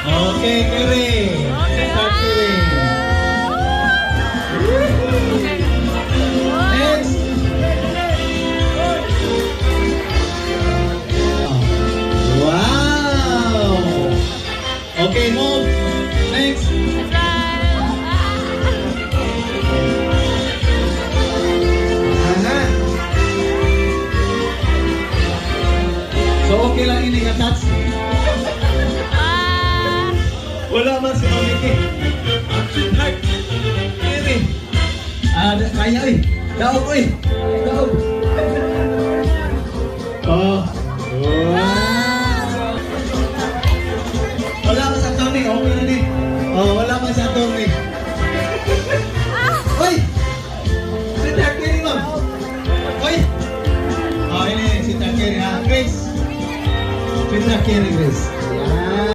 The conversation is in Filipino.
Okay, Kiri. Start Kiri. Next. Wow. Okay, move. Next. Aha. So okay lang ini nga touch. Wala man si Mamiki. Action heart. Kiri. Kaya eh. Daog eh. Daog.